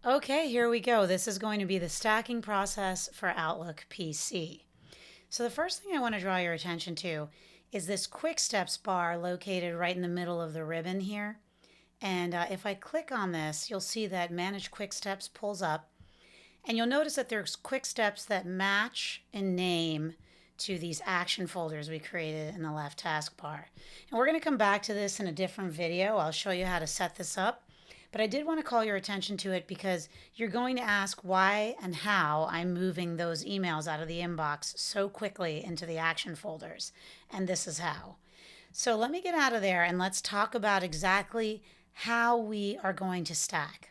Okay, here we go. This is going to be the stacking process for Outlook PC. So the first thing I want to draw your attention to is this quick steps bar located right in the middle of the ribbon here. And if I click on this, you'll see that Manage Quick Steps pulls up. And you'll notice that there's quick steps that match in name to these action folders we created in the left taskbar. And we're going to come back to this in a different video. I'll show you how to set this up. But I did want to call your attention to it because you're going to ask why and how I'm moving those emails out of the inbox so quickly into the action folders. And this is how. So let me get out of there and let's talk about exactly how we are going to stack.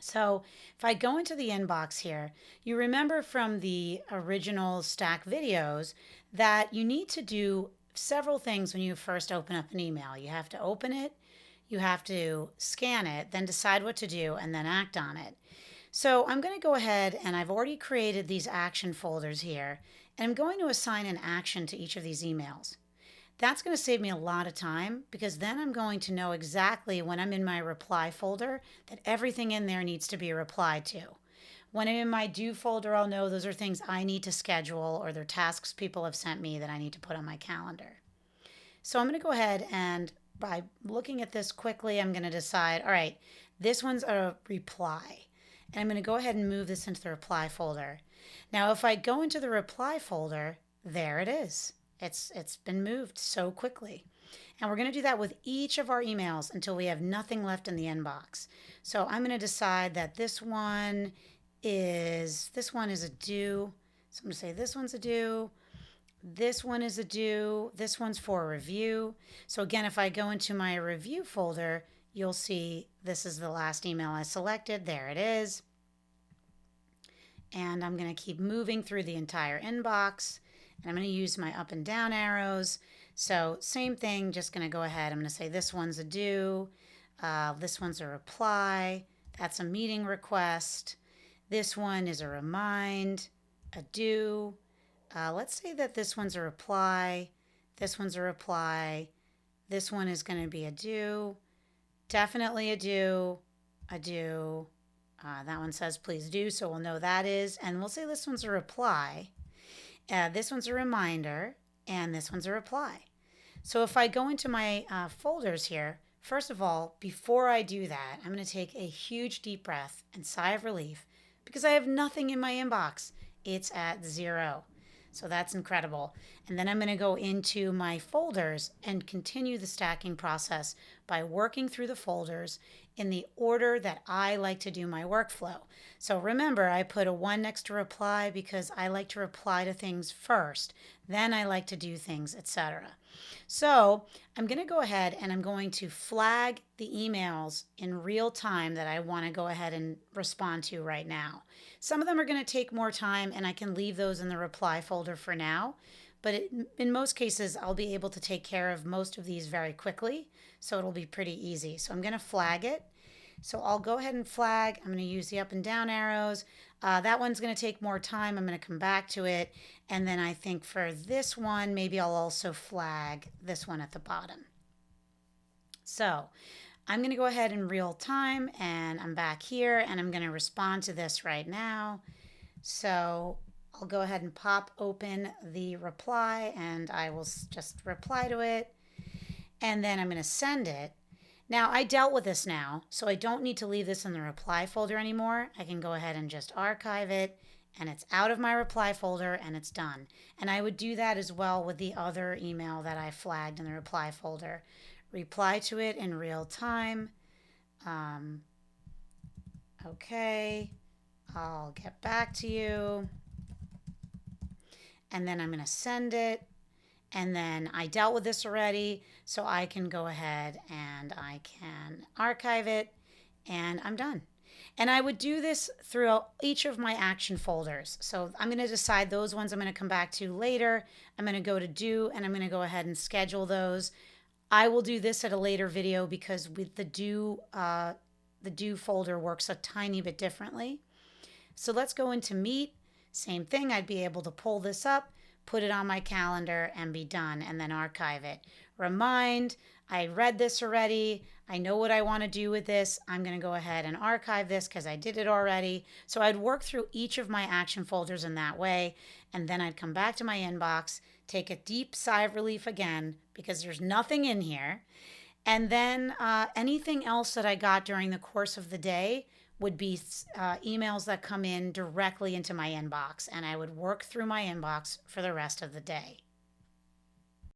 So if I go into the inbox here, you remember from the original Stack videos that you need to do several things when you first open up an email. You have to open it, you have to scan it, then decide what to do, and then act on it. So I'm going to go ahead and I've already created these action folders here, and I'm going to assign an action to each of these emails. That's going to save me a lot of time because then I'm going to know exactly when I'm in my reply folder that everything in there needs to be replied to. When I'm in my do folder, I'll know those are things I need to schedule or they're tasks people have sent me that I need to put on my calendar. So I'm going to go ahead and by looking at this quickly, I'm going to decide, all right, this one's a reply. And I'm going to go ahead and move this into the reply folder. Now, if I go into the reply folder, there it is. It's been moved so quickly. And we're going to do that with each of our emails until we have nothing left in the inbox. So I'm going to decide that this one is a due. So I'm going to say this one's a due. This one is a due. This one's for a review. So again, if I go into my review folder, you'll see this is the last email I selected. There it is. And I'm going to keep moving through the entire inbox. And I'm going to use my up and down arrows. So same thing, just going to go ahead. I'm going to say this one's a due. This one's a reply. That's a meeting request. This one is a remind, a due. Let's say that this one's a reply. This one's a reply. This one is going to be a due. Definitely a due. A due. That one says please do, so we'll know that is. And we'll say this one's a reply. This one's a reminder, and this one's a reply. So if I go into my folders here, first of all, before I do that, I'm going to take a huge deep breath and sigh of relief because I have nothing in my inbox. It's at 0. So that's incredible. And then I'm going to go into my folders and continue the stacking process by working through the folders in the order that I like to do my workflow. So remember, I put a 1 next to reply because I like to reply to things first. Then I like to do things, etc. So I'm going to go ahead and I'm going to flag the emails in real time that I want to go ahead and respond to right now. Some of them are going to take more time and I can leave those in the reply folder for now. But in most cases, I'll be able to take care of most of these very quickly. So it'll be pretty easy. So I'm going to flag it. So I'll go ahead and flag. I'm going to use the up and down arrows. That one's going to take more time. I'm going to come back to it. And then I think for this one, maybe I'll also flag this one at the bottom. So I'm going to go ahead in real time and I'm back here and I'm going to respond to this right now. So I'll go ahead and pop open the reply and I will just reply to it. And then I'm going to send it. Now, I dealt with this now, so I don't need to leave this in the reply folder anymore. I can go ahead and just archive it, and it's out of my reply folder, and it's done. And I would do that as well with the other email that I flagged in the reply folder. Reply to it in real time. Okay, I'll get back to you. And then I'm going to send it. And then I dealt with this already, so I can go ahead and I can archive it, and I'm done. And I would do this throughout each of my action folders. So I'm going to decide those ones I'm going to come back to later. I'm going to go to do, and I'm going to go ahead and schedule those. I will do this at a later video because with the do folder works a tiny bit differently. So let's go into Meet. Same thing, I'd be able to pull this up, put it on my calendar and be done and then archive it. Remind, I read this already. I know what I want to do with this. I'm going to go ahead and archive this because I did it already. So I'd work through each of my action folders in that way. And then I'd come back to my inbox, take a deep sigh of relief again because there's nothing in here. And then anything else that I got during the course of the day would be emails that come in directly into my inbox. And I would work through my inbox for the rest of the day.